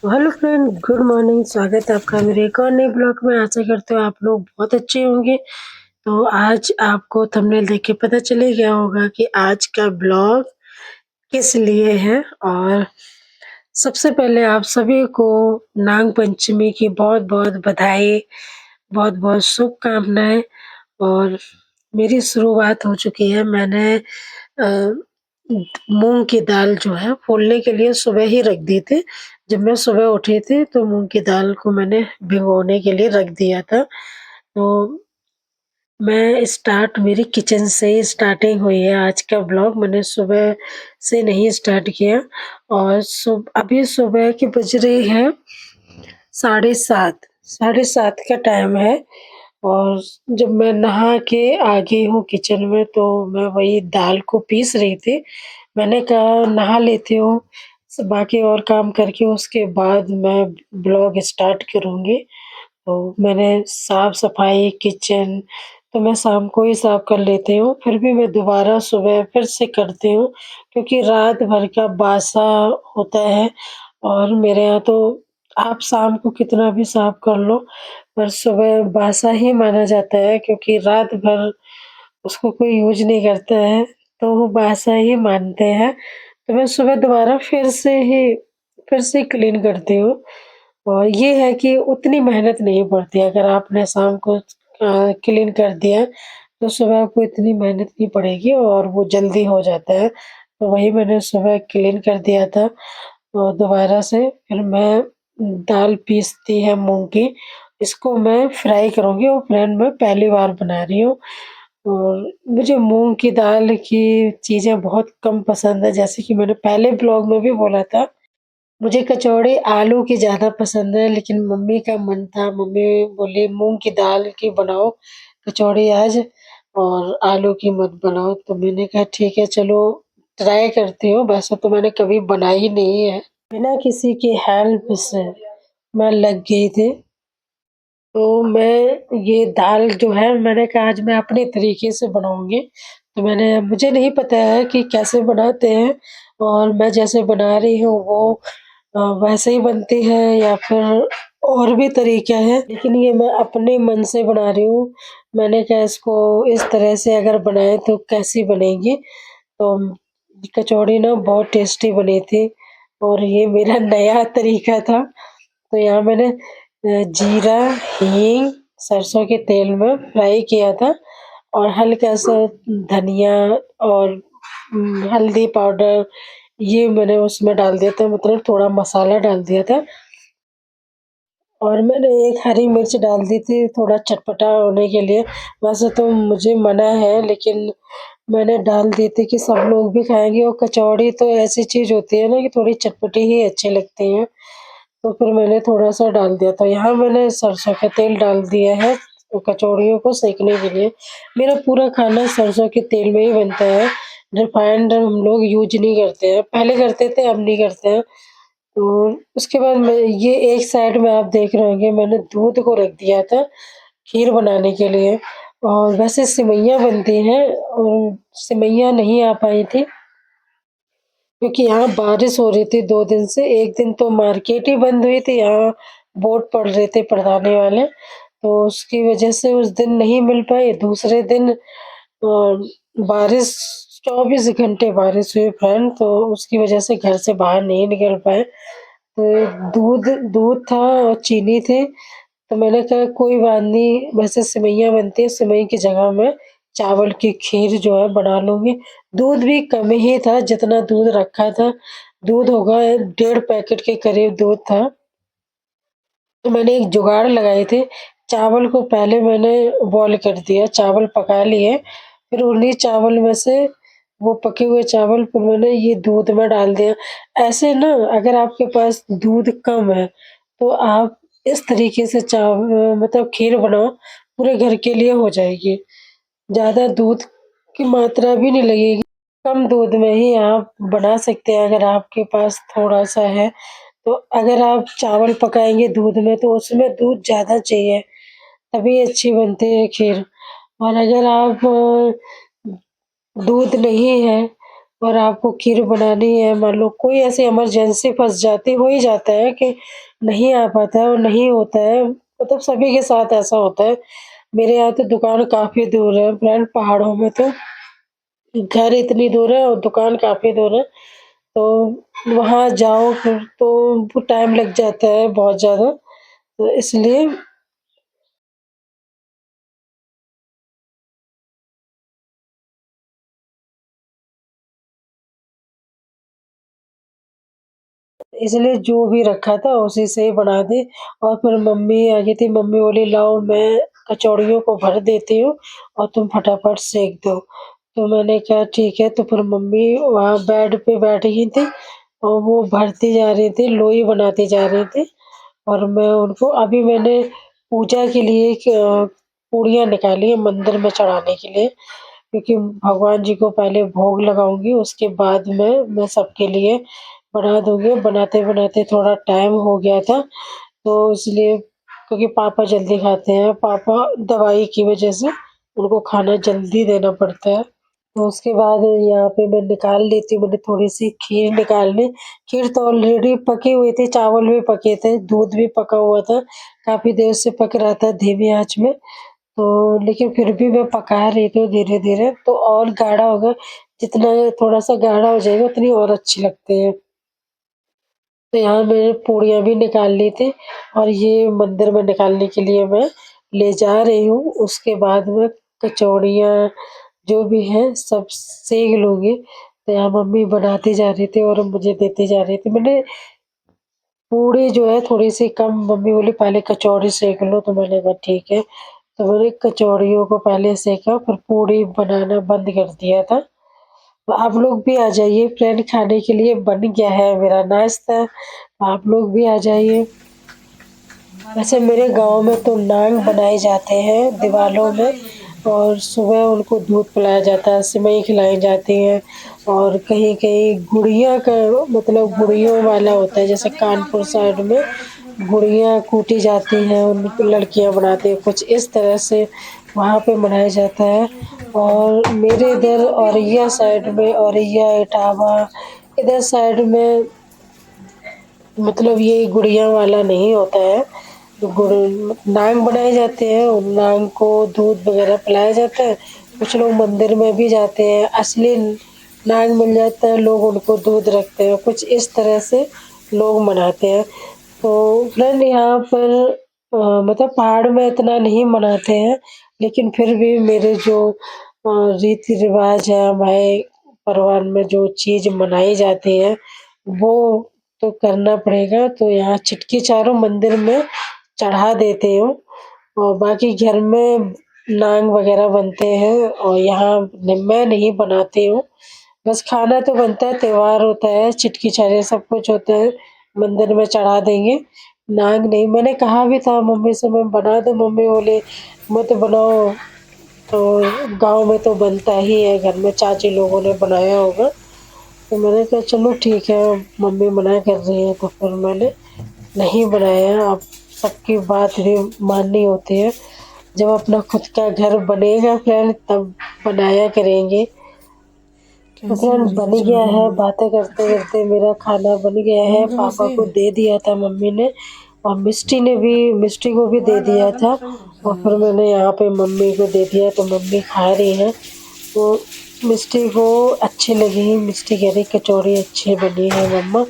Hello friend, good morning. स्वागत है आपका मेरे एक और नए ब्लॉग में। आशा करते हो आप लोग बहुत अच्छे होंगे। तो आज आपको थंबनेल देख के पता चले गया होगा कि आज का ब्लॉग किस लिए है। और सबसे पहले आप सभी को नाग पंचमी की बहुत बहुत बधाई, बहुत बहुत शुभकामनाएं। और मेरी शुरुआत हो चुकी है। मैंने अ, मूंग की दाल जो है फूलने के लिए सुबह ही रख दी थी। जब मैं सुबह उठी थी तो मूंग की दाल को मैंने भिगोने के लिए रख दिया था। तो मैं स्टार्ट मेरी किचन से ही स्टार्टिंग हुई है आज का ब्लॉग। मैंने सुबह से नहीं स्टार्ट किया। और अभी सुबह की बज रही है 7:30। 7:30 का टाइम है। और जब मैं नहा के आ गई हूँ किचन में तो मैं वही दाल को पीस रही थी। मैंने कहा नहा लेती हूँ, बाकी और काम करके उसके बाद मैं ब्लॉग स्टार्ट करूँगी। तो मैंने साफ-सफाई किचन तो मैं शाम को ही साफ कर लेती हूँ, फिर भी मैं दोबारा सुबह फिर से करती हूँ क्योंकि रात भर का बासा होता है। और मेरे यहाँ तो आप शाम को कितना भी साफ कर लो, पर सुबह बासा ही माना जाता है क्योंकि रात भर उसको कोई यूज़ नहीं करता है, तो वो बासा ही मानते हैं। तो मैं सुबह दोबारा फिर से क्लीन करती हूँ। और ये है कि उतनी मेहनत नहीं पड़ती है। अगर आपने शाम को क्लीन कर दिया, तो सुबह आपको इतनी मेहनत नहीं पड़ेगी और वो जल्दी हो जाता है। तो वही मैंने सुबह क्लीन कर दिया था। और दोबारा से फिर मैं दाल पीसती है मूँग की, इसको मैं फ्राई करूँगी और फ्रेंड मैं पहली बार बना रही हूँ। और मुझे मूँग की दाल की चीज़ें बहुत कम पसंद है, जैसे कि मैंने पहले ब्लॉग में भी बोला था। मुझे कचौड़ी आलू की ज़्यादा पसंद है, लेकिन मम्मी का मन था, मम्मी बोली मूँग की दाल की बनाओ कचौड़ी आज और आलू की मत बनाओ। तो मैंने कहा ठीक है चलो ट्राई करती हूँ, वैसे तो मैंने कभी बनाई नहीं है। बिना किसी की हेल्प से मैं लग गई थी। तो मैं ये दाल जो है मैंने कहा आज मैं अपने तरीके से बनाऊँगी। तो मुझे नहीं पता है कि कैसे बनाते हैं और मैं जैसे बना रही हूँ वो वैसे ही बनती है या फिर और भी तरीका है, लेकिन ये मैं अपने मन से बना रही हूँ। मैंने कहा इसको इस तरह से अगर बनाएँ तो कैसी बनेगी। तो कचौड़ी ना बहुत टेस्टी बनी थी और ये मेरा नया तरीका था। तो यहाँ मैंने जीरा, हींग, सरसों के तेल में फ्राई किया था और हल्का-सा धनिया और हल्दी पाउडर ये मैंने उसमें डाल दिया था, मतलब थोड़ा मसाला डाल दिया था। और मैंने एक हरी मिर्च डाल दी थी थोड़ा चटपटा होने के लिए। वैसे तो मुझे मना है, लेकिन मैंने डाल दी थी कि सब लोग भी खाएँगे और कचौड़ी तो ऐसी चीज़ होती है ना कि थोड़ी चटपटी ही अच्छी लगती हैं। तो फिर मैंने थोड़ा-सा डाल दिया था। यहाँ मैंने सरसों का तेल डाल दिया है कचौड़ियों को सेंकने के लिए। मेरा पूरा खाना सरसों के तेल में ही बनता है। रिफाइंड हम लोग यूज़ नहीं करते हैं। पहले करते थे, अब नहीं करते हैं। तो उसके बाद मैं ये एक साइड में आप देख रहे होंगे मैंने दूध को रख दिया था खीर बनाने के लिए। और वैसे सिवइयाँ बनती हैं और सिवइयाँ नहीं आ पाई थी क्योंकि यहाँ बारिश हो रही थी 2 दिन से। 1 दिन तो मार्केट ही बंद हुई थी, यहाँ बोर्ड पड़ रहे थे पढ़ाने वाले, तो उसकी वजह से उस दिन नहीं मिल पाई। दूसरे दिन बारिश 24 घंटे बारिश हुई फ्रेंड, तो उसकी वजह से घर से बाहर नहीं निकल पाए। तो दूध दूध था और चीनी थी, तो मैंने कहा कोई बात नहीं, वैसे सेवइयाँ बनती हैं, सेवई की जगह मैं चावल की खीर जो है बना लूँगी। दूध भी कम ही था जितना दूध रखा था, दूध होगा 1.5 पैकेट के करीब दूध था। तो मैंने एक जुगाड़ लगाई थी, चावल को पहले मैंने बॉयल कर दिया, चावल पका लिए, फिर उन्हीं चावल में से वो पके हुए चावल फिर मैंने ये दूध में डाल दिया। ऐसे ना अगर आपके पास दूध कम है, तो आप इस तरीके से मतलब खीर बनाओ, पूरे घर के लिए हो जाएगी। ज़्यादा दूध की मात्रा भी नहीं लगेगी, कम दूध में ही आप बना सकते हैं अगर आपके पास थोड़ा-सा है। तो अगर आप चावल पकाएँगे दूध में तो उसमें दूध ज़्यादा चाहिए, तभी अच्छी बनती है खीर। और अगर आप दूध नहीं है और आपको खीर बनानी है, मान लो कोई ऐसी इमरजेंसी फँस जाती हो ही जाता है कि नहीं आ पाता है और नहीं होता है, मतलब सभी के साथ ऐसा होता है। मेरे यहाँ तो दुकान काफ़ी दूर है फ्रेंड, पहाड़ों में तो घर इतनी दूर है और दुकान काफ़ी दूर है, तो वहाँ जाओ फिर तो टाइम लग जाता है बहुत ज़्यादा, तो इसलिए जो भी रखा था उसी से ही बना दी। और फिर मम्मी आ गई थी, मम्मी बोली लाओ मैं कचौड़ियों को भर देती हूँ और तुम फटाफट सेंक दो। तो मैंने कहा ठीक है, तो फिर मम्मी वहाँ बेड पे बैठ गई थी और वो भरती जा रही थी, लोई बनाती जा रही थी और मैं उनको अभी मैंने पूजा के लिए पूड़ियाँ निकाली है मंदिर में चढ़ाने के लिए, क्योंकि भगवान जी को पहले भोग लगाऊँगी, उसके बाद में मैं सबके लिए बना दूँगी। बनाते-बनाते थोड़ा टाइम हो गया था, तो इसलिए क्योंकि पापा जल्दी खाते हैं, पापा दवाई की वज़ह से उनको खाना जल्दी देना पड़ता है। तो उसके बाद यहाँ पे मैं निकाल लेती हूँ, मैंने थोड़ी-सी खीर निकाल ली। खीर तो ऑलरेडी पकी हुई थी, चावल भी पके थे, दूध भी पका हुआ था, काफ़ी देर से पक रहा था धीमी आँच में। तो लेकिन फिर भी मैं पका रही थी धीरे-धीरे, तो और गाढ़ा होगा, जितना थोड़ा-सा गाढ़ा हो जाएगा उतनी और अच्छी लगती है। तो यहाँ मैंने पूड़ियाँ भी निकाल ली थी और ये मंदिर में निकालने के लिए मैं ले जा रही हूँ। उसके बाद में कचौड़ियाँ जो भी है सब सेंक लूँगी। तो यहाँ मम्मी बनाती जा रही थी और मुझे देती जा रही थी। मैंने पूड़ी जो है थोड़ी-सी कम, मम्मी बोली पहले कचौड़ी सेंक लो, तो मैंने कहा ठीक है। तो मैंने कचौड़ियों को पहले सेंका, फिर पूड़ी बनाना बंद कर दिया था। तो आप लोग भी आ जाइए फ्रेंड, खाने के लिए बन गया है मेरा नाश्ता, आप लोग भी आ जाइए। वैसे मेरे गाँव में तो नान बनाए जाते हैं दिवालों में और सुबह उनको दूध पिलाया जाता है, सेवई खिलाई जाती है और कहीं-कहीं गुड़िया का मतलब गुड़ियों वाला होता है, जैसे कानपुर साइड में गुड़िया कूटी जाती हैं, उनको लड़कियाँ बनाती हैं, कुछ इस तरह से वहाँ पे मनाया जाता है। और मेरे इधर औरैया साइड में, औरैया, इटावा इधर साइड में मतलब ये गुड़िया वाला नहीं होता है। गुड़ नान बनाए जाते हैं और नान को दूध वगैरह पिलाया जाता है। कुछ लोग मंदिर में भी जाते हैं, असली नान मिल जाता है, लोग उनको दूध रखते हैं, कुछ इस तरह से लोग मनाते हैं। तो फ्रेंड यहाँ पर मतलब पहाड़ में इतना नहीं मनाते हैं, लेकिन फिर भी मेरे जो रीति-रिवाज है, हमारे परिवार में जो चीज़ मनाई जाती है, वो तो करना पड़ेगा। तो यहाँ चिटकी चारों मंदिर में चढ़ा देती हूँ और बाकी घर में नान वगैरह बनते हैं और यहाँ मैं नहीं बनाती हूँ। बस खाना तो बनता है, त्योहार होता है, चिटकी चारे सब कुछ होता है, मंदिर में चढ़ा देंगे। नान नहीं, मैंने कहा भी था मम्मी से मैं बना दूँ, मम्मी बोली मत बनाओ, तो गाँव में तो बनता ही है, घर में चाची लोगों ने बनाया होगा। तो मैंने कहा चलो ठीक है, मम्मी मना कर रही है तो फिर मैंने नहीं बनाया। अब सबकी बात भी माननी होती है, जब अपना खुद का घर बनेगा फ्रेंड तब बनाया करेंगे। तो फ्रेंड बन गया है, बातें करते-करते मेरा खाना बन गया है, पापा को दे दिया था मम्मी ने और मिष्टी को भी दे दिया था और फिर मैंने यहाँ पे मम्मी को दे दिया, तो मम्मी खा रही हैं। तो मिष्टी को अच्छी लगी, मिष्टी कह रही कचौड़ी अच्छी बनी है मम्मा।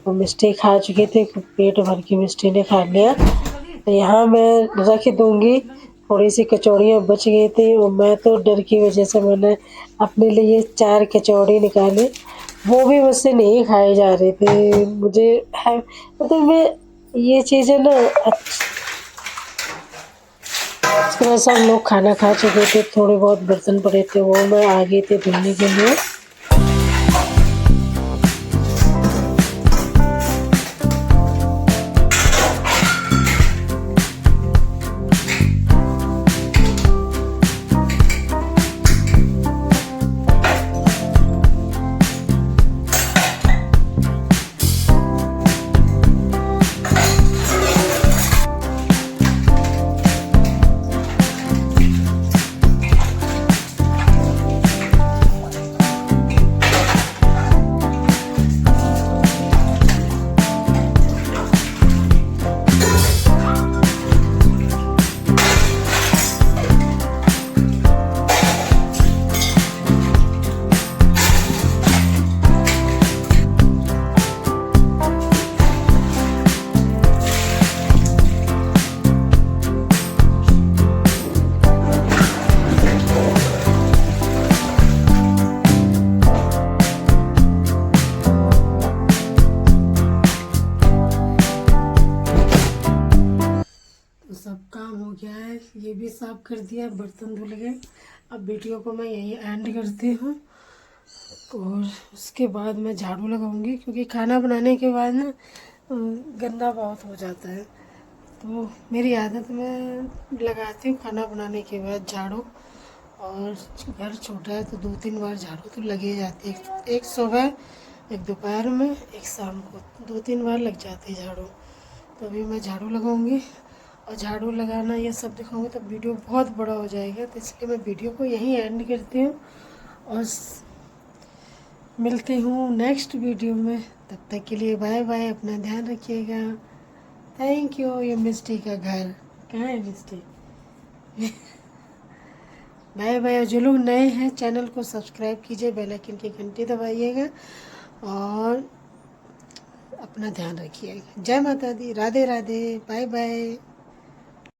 तो मिष्टी खा चुके थे, पेट भर के मिष्टी ने खा लिया। तो यहाँ मैं रख दूँगी, थोड़ी-सी कचौड़ियाँ बच गई थी और मैं तो डर की वज़ह से मैंने अपने लिए 4 कचौड़ी निकाली, वो भी मुझसे नहीं खाई जा रही थी। मुझे है मतलब मैं ये चीज़ें ना थोड़ा सब लोग खाना खा चुके थे, थोड़े बहुत बर्तन पड़े थे, वो मैं आ गई थी धुलने के लिए। ये भी साफ कर दिया, बर्तन धुल गए। अब वीडियो को मैं यहीं एंड करती हूँ और उसके बाद मैं झाड़ू लगाऊंगी, क्योंकि खाना बनाने के बाद ना गंदा बहुत हो जाता है। तो मेरी आदत में लगाती हूँ खाना बनाने के बाद झाड़ू। और घर छोटा है तो 2-3 बार झाड़ू तो लगे जाती है, एक सुबह, एक दोपहर में, एक शाम को, 2-3 बार लग जाती है झाड़ू। तो अभी मैं झाड़ू लगाऊंगी और झाड़ू लगाना ये सब दिखाऊंगी तो वीडियो बहुत बड़ा हो जाएगा, तो इसलिए मैं वीडियो को यहीं एंड करती हूँ और मिलती हूँ नेक्स्ट वीडियो में। तब तक के लिए बाय बाय, अपना ध्यान रखिएगा। Thank you. ये मिस्टी का घर कहाँ है मिस्टी? Bye bye. जो लोग नए हैं चैनल को सब्सक्राइब कीजिए, बेल आइकन की घंटी दबाइएगा और अपना ध्यान रखिएगा। जय माता दी, राधे राधे, बाय बाय।